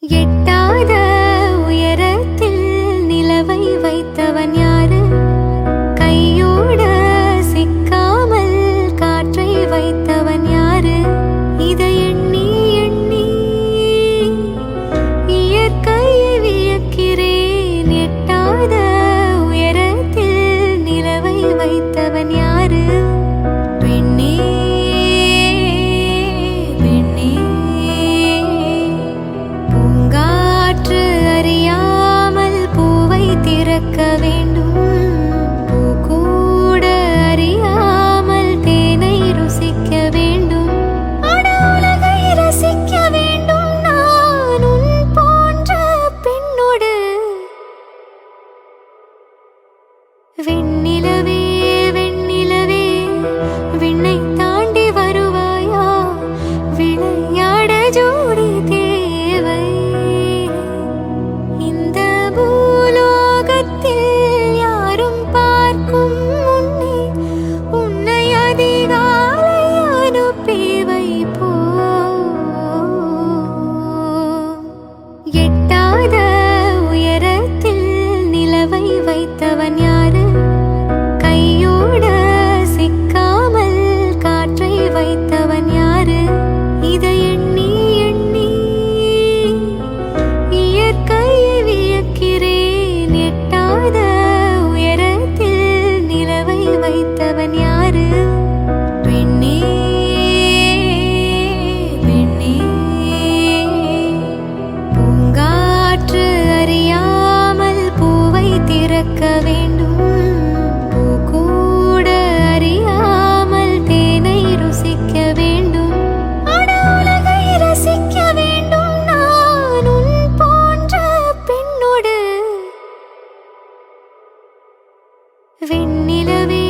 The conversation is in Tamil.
எட்டாத உயரத்தில் நிலவை வைத்தவன் யாரு? கையோட சிக்காமல் காற்றை வைத்தவன் யாரு? இதை எண்ணி எண்ணி இயற்கையை வியக்கிறேன். எட்டாத உயரத்தில் நிலவை வைத்தவன் யாரு? பெண்ணே திறக்க வேண்டும். பூ கூட அறியாமல் தேனை ருசிக்க வேண்டும். உலகை ரசிக்க வேண்டும். நான் உன் போன்ற பெண்ணோடு. வெண்ணிலவே வெண்ணிலவே விண்ணை தாண்டி வருவாயா? விளையாட ஜோடி தேவை. இந்த யாரும் பார்க்கும் முன்னே உன்னை அதிகாலை அனுப்பி வைப்போ. எட்டாத உயரத்தில் நிலவை வைத்தவன் யாரு? கையோட சிக்காமல் காற்றை வைத்தவன் யாரு? இதை எண்ணி எண்ணி இயற்கையை வியக்கிறேன். எட்டாத உயரத்தில் நிலவை வைத்தவன் யாரு? பெண்ணே பெண்ணே பூங்காற்று அறியாமல் பூவை திறக்க வேண்டும். பூ கூட அறியாமல் தேனை ருசிக்க வேண்டும். உலகை ரசிக்க வேண்டும். நான் உன் போன்ற பெண்ணோடு. வெண்ணிலவே